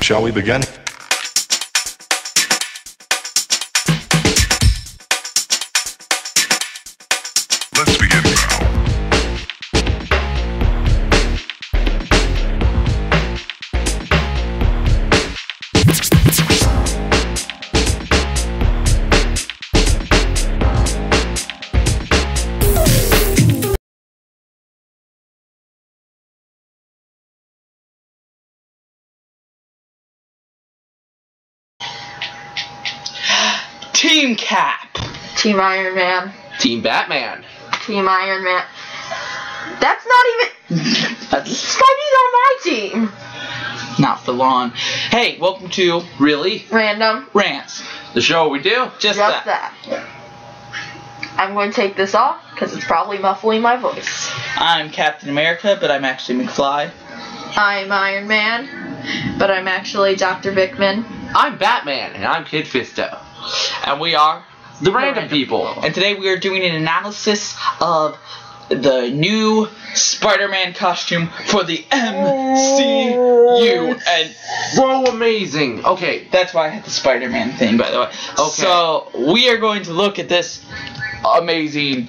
Shall we begin? Let's begin now. Team Cap. Team Iron Man. Team Batman. Team Iron Man. That's not even... Spidey's on my team. Not for long. Hey, welcome to Really Random. Rants, the show where we do just that. I'm going to take this off because it's probably muffling my voice. I'm Captain America, but I'm actually McFly. I'm Iron Man, but I'm actually Dr. Vickman. I'm Batman, and I'm Kid Fisto. And we are the Random People. And today we are doing an analysis of the new Spider-Man costume for the MCU. And so amazing. Okay, that's why I had the Spider-Man thing, by the way. Okay. So we are going to look at this amazing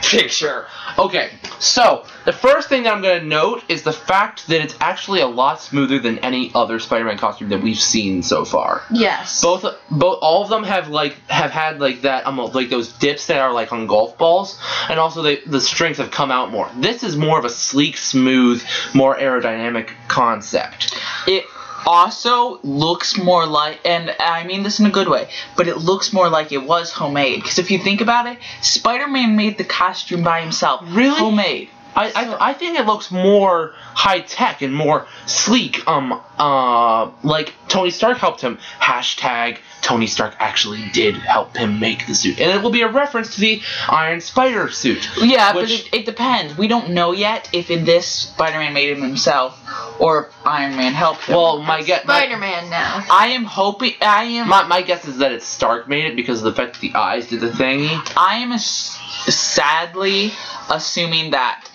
picture. Okay, so the first thing that I'm going to note is the fact that it's actually a lot smoother than any other Spider-Man costume that we've seen so far. Yes. Both all of them have had that like those dips that are like on golf balls, and also the strings have come out more. This is more of a sleek, smooth, more aerodynamic concept. It also looks more like, and I mean this in a good way, but it looks more like it was homemade. Because if you think about it, Spider-Man made the costume by himself. Really? Homemade. I think it looks more high-tech and more sleek. Like Tony Stark helped him. Hashtag Tony Stark actually did help him make the suit. And it will be a reference to the Iron Spider suit. Yeah, but it depends. We don't know yet if in this Spider-Man made him himself or if Iron Man helped him. Well, my guess... Spider-Man now. My guess is that it's Stark made it because of the fact that the eyes did the thingy. I am sadly assuming that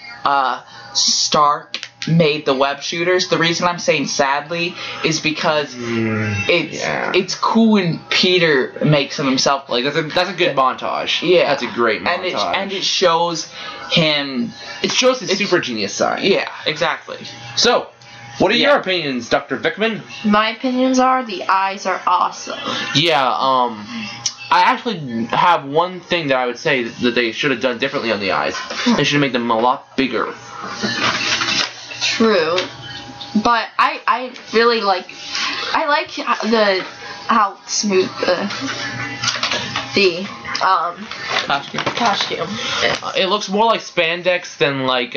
Stark made the web shooters. The reason I'm saying sadly is because it's cool when Peter makes them himself. Like that's a good montage. Yeah, that's a great montage. And it shows him. It shows his super genius side. Yeah, exactly. So, what are your opinions, Dr. Vickman? My opinions are the eyes are awesome. Yeah. I actually have one thing that I would say that they should have done differently on the eyes. They should have made them a lot bigger. True, but I really like how smooth the costume. It looks more like spandex than like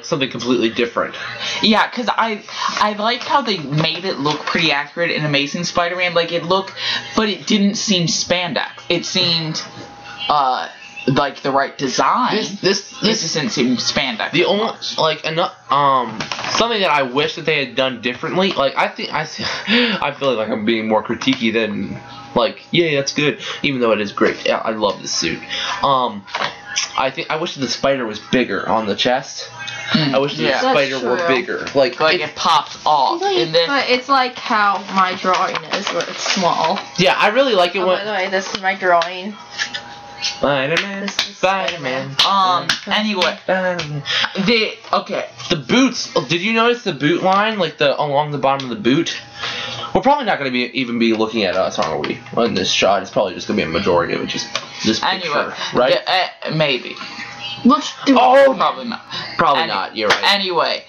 something completely different. Yeah, because I like how they made it look pretty accurate in Amazing Spider-Man. Like it looked, but it didn't seem spandex. It seemed like the right design. This didn't seem spandex. The only something that I wish that they had done differently. Like I feel like I'm being more critiquey than like that's good, even though it is great. Yeah, I love this suit. I wish that the spider was bigger on the chest. I wish the spider were bigger. Like it pops off. But it's like how my drawing is, where it's small. Yeah, I really like it when... By the way, this is my drawing. Spider-Man. Anyway. The boots. Did you notice the boot line, like along the bottom of the boot? We're probably not going to even be looking at us, aren't we? In this shot, it's probably just going to be a majority of it, just this picture, right? Maybe. Let's do probably not. Probably not. You're right. Anyway,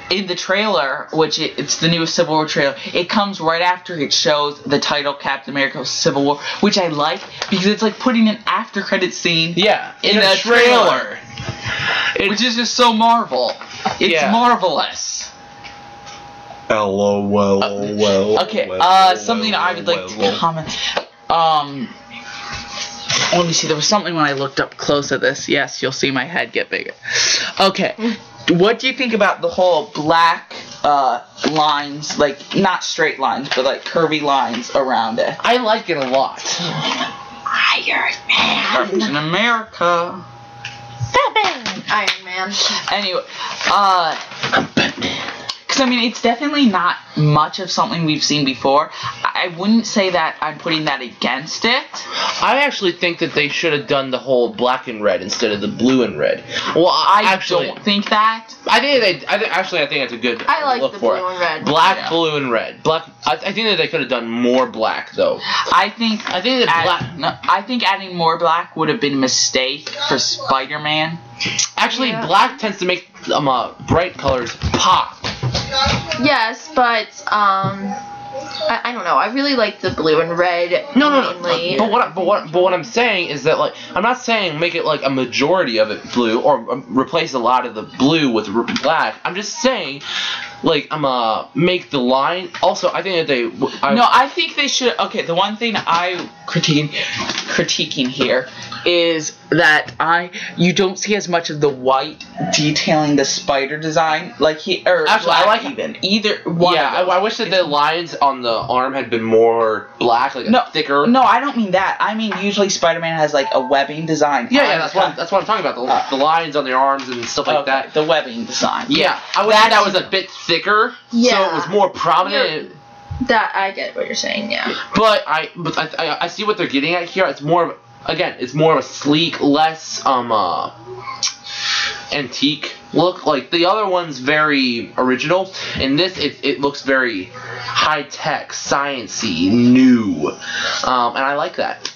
in the trailer, which it's the newest Civil War trailer, it comes right after it shows the title Captain America Civil War, which I like because it's like putting an after credit scene. Yeah, in a trailer, which is just so Marvel. It's marvelous. Okay, something I would like to comment. Let me see, there was something when I looked up close at this. Yes, you'll see my head get bigger. Okay, what do you think about the whole black lines, like, not straight lines, but like curvy lines around it? I like it a lot. Iron Man. Captain America. Batman. Iron Man. Anyway, Because, I mean, it's definitely not much of something we've seen before. I wouldn't say that I'm putting that against it. I actually think that they should have done the whole black and red instead of the blue and red. Well, I don't think that. I think that's a good I like look the for blue it. and red. Black, Yeah. blue, and red. Black. I think that they could have done more black though. I think that black. No, I think adding more black would have been a mistake for Spider-Man. Actually, Yeah. black tends to make bright colors pop. Yes, but I don't know. I really like the blue and red. No. mainly. But what I'm saying is that, like, I'm not saying make it like a majority of it blue or replace a lot of the blue with black. I'm just saying, like, make the line. Also, I think that I think they should. Okay, the one thing I critiquing here is that you don't see as much of the white detailing the spider design, like Actually, I like either one. Yeah, I wish that the lines on the arm had been more black, like thicker. No, I don't mean that. I mean usually Spider-Man has like a webbing design. Yeah, that's what I'm talking about. The lines on the arms and stuff like that. The webbing design. Yeah, I wish that was a bit thicker, so it was more prominent. That I get what you're saying. Yeah. But I see what they're getting at here. It's more of it's more of a sleek, less antique look. Like the other one's very original. In this, it looks very high tech, sciencey, new, and I like that.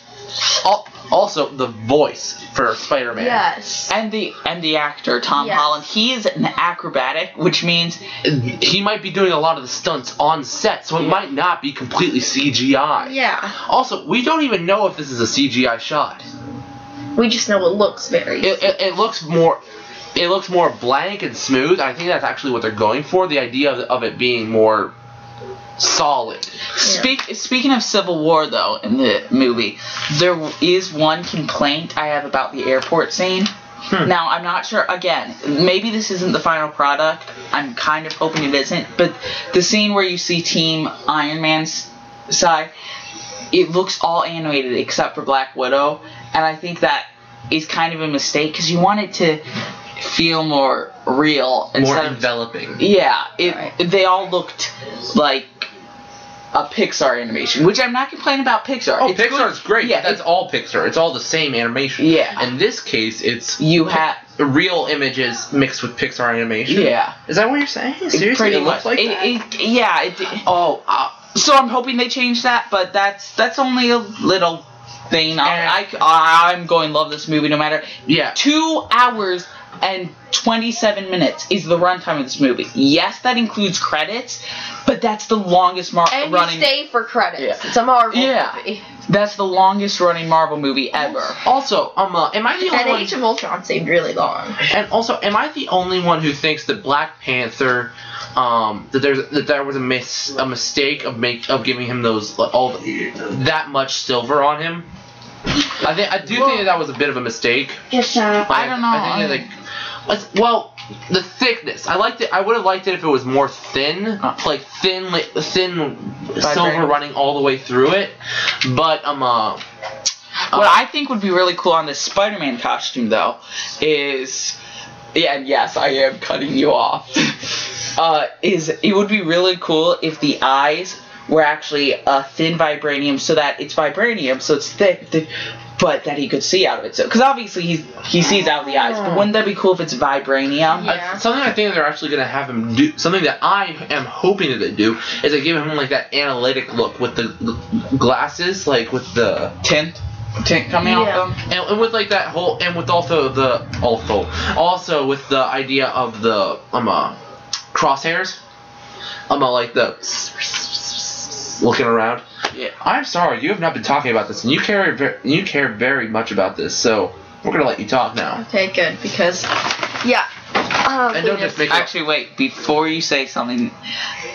Also, the voice for Spider-Man. Yes. And the actor Tom Holland, he is an acrobatic, which means he might be doing a lot of the stunts on set, so it might not be completely CGI. Yeah. Also, we don't even know if this is a CGI shot. We just know it looks very. It looks more. It looks more blank and smooth. I think that's actually what they're going for. The idea of it being more solid. Speaking of Civil War, though, in the movie, there is one complaint I have about the airport scene. Now, I'm not sure, again, maybe this isn't the final product. I'm kind of hoping it isn't. But the scene where you see Team Iron Man's side, it looks all animated except for Black Widow. And I think that is kind of a mistake because you want it to feel more real. More enveloping. Yeah. They all looked like a Pixar animation, which I'm not complaining about Pixar. Oh, Pixar's great. Yeah, that's all Pixar. It's all the same animation. Yeah. In this case, it's you have real images mixed with Pixar animation. Yeah. Is that what you're saying? Seriously, pretty it looks much. like that? Yeah. So I'm hoping they change that, but that's only a little thing. I'm going to love this movie no matter. Yeah. 2 hours and 27 minutes is the runtime of this movie. Yes, that includes credits, but that's the longest and running. you stay for credits. Yeah. It's a Marvel movie. That's the longest running Marvel movie ever. Also, am I the only And one? Age of Ultron seemed really long. And also, am I the only one who thinks that Black Panther, that there was a mistake of giving him that much silver on him? I do think that was a bit of a mistake. Yes, I don't know. I think the thickness. I liked it. I would have liked it if it was more thin, like thin silver running all the way through it. But what I think would be really cool on this Spider-Man costume, though, is and yes, I am cutting you off. Is it would be really cool if the eyes were actually a thin vibranium, so that it's vibranium, so it's thick, but that he could see out of it. So, because obviously he sees out of the eyes, but wouldn't that be cool if it's vibranium? Yeah. Something I think that they're actually going to have him do, something that I am hoping that they do, is they give him like that analytic look with the glasses, like with the Tint coming off them, and with like that whole, and with also with the idea of the crosshairs, like the looking around. Yeah. I'm sorry, you have not been talking about this, and you care very much about this, so we're gonna let you talk now. Okay, good, because And don't just make Actually, wait, before you say something,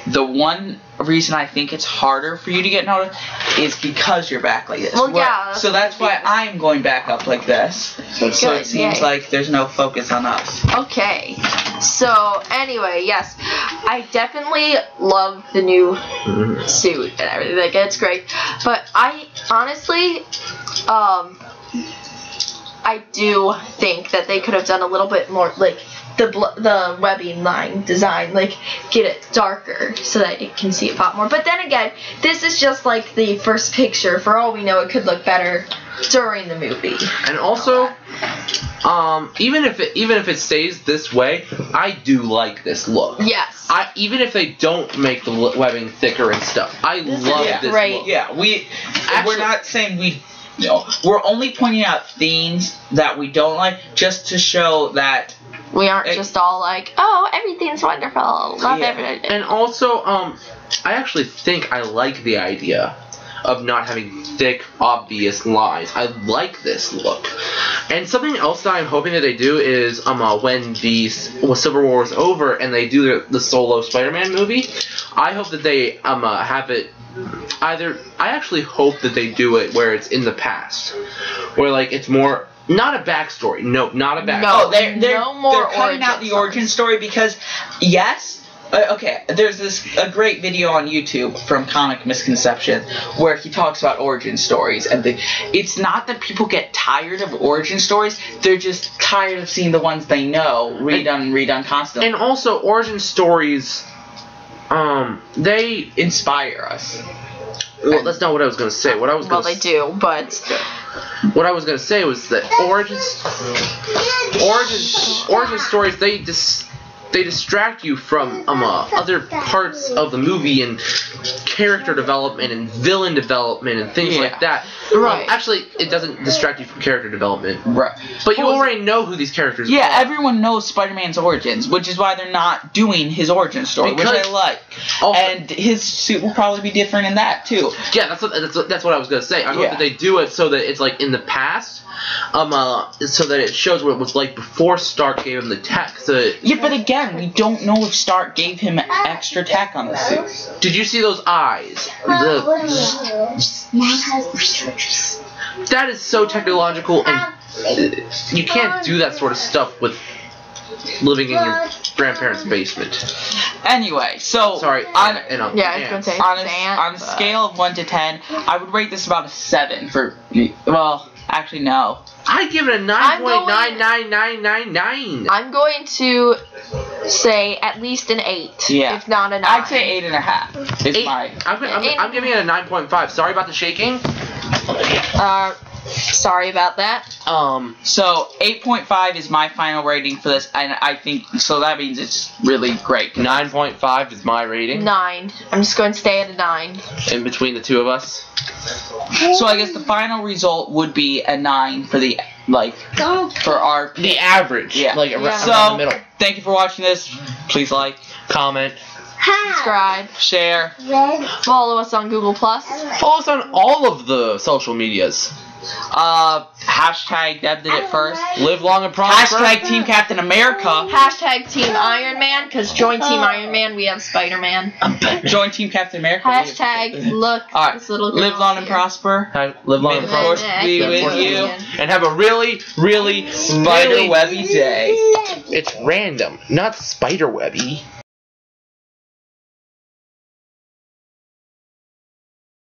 the one reason I think it's harder for you to get noticed is because you're back like this. Well, yeah. So that's why I'm going back up like this. So it seems like there's no focus on us. Okay. So, anyway, yes. I definitely love the new suit and everything. Like, it's great. But I honestly, I do think that they could have done a little bit more, like, the webbing line design, like get it darker so that you can see it pop more. But then again, this is just like the first picture. For all we know, it could look better during the movie. And also, even if it stays this way, I do like this look. Yes. Even if they don't make the webbing thicker and stuff, I love this great. look. Yeah, we're not saying we. No, we're only pointing out themes that we don't like, just to show that we aren't just all like, oh, everything's wonderful, love everything. And also, I actually think I like the idea of not having thick, obvious lines. I like this look. And something else that I'm hoping that they do is when Civil War is over and they do the solo Spider-Man movie, I hope that they have it either. I actually hope that they do it where it's in the past, where like it's more. Not a backstory. No, not a backstory. No, they're more cutting out the origin story because, yes, okay, there's a great video on YouTube from Comic Misconception where he talks about origin stories, and it's not that people get tired of origin stories, they're just tired of seeing the ones they know redone and redone constantly. And also, origin stories, they inspire us. Well, that's not what I was going to say. Well, they do, but what I was going to say was that origin stories, they distract you from other parts of the movie and character development and villain development and things like that. Right. Actually, it doesn't distract you from character development. Right. But you already know who these characters are. Yeah, everyone knows Spider-Man's origins, which is why they're not doing his origin story, which I like. Also, and his suit will probably be different in that too. Yeah, that's what I was gonna say. I hope that they do it so that it's like in the past, so that it shows what it was like before Stark gave him the tech. Yeah, but again, we don't know if Stark gave him extra tech on the suit. Did you see those eyes? That is so technological, and you can't do that sort of stuff with living in your grandparents' basement. Anyway, so sorry. On a scale of 1 to 10, I would rate this about a 7 for. Well, actually, no. I'd give it a 9.99999. I'm going to say at least an 8. Yeah. If not a 9. I'd say 8.5. Is my. I'm giving it a 9.5. Sorry about the shaking. Sorry about that. So 8.5 is my final rating for this, and I think so. That means it's really great. 9.5 is my rating. 9. I'm just going to stay at a 9. In between the two of us. So I guess the final result would be a 9 for the for our the average. Yeah. Around the middle. Thank you for watching this. Please like, comment, subscribe, share, follow us on Google+. Follow us on all of the social medias. Hashtag Deb did it first. Live long and prosper. Hashtag Team Captain America. Hashtag Team Iron Man, because join Team Iron Man, we have Spider-Man. Join Team Captain America. Hashtag look this little girl. Live long and prosper. Live long and prosper. Be with you. And have a really, really spider-webby day. It's random, not spider-webby.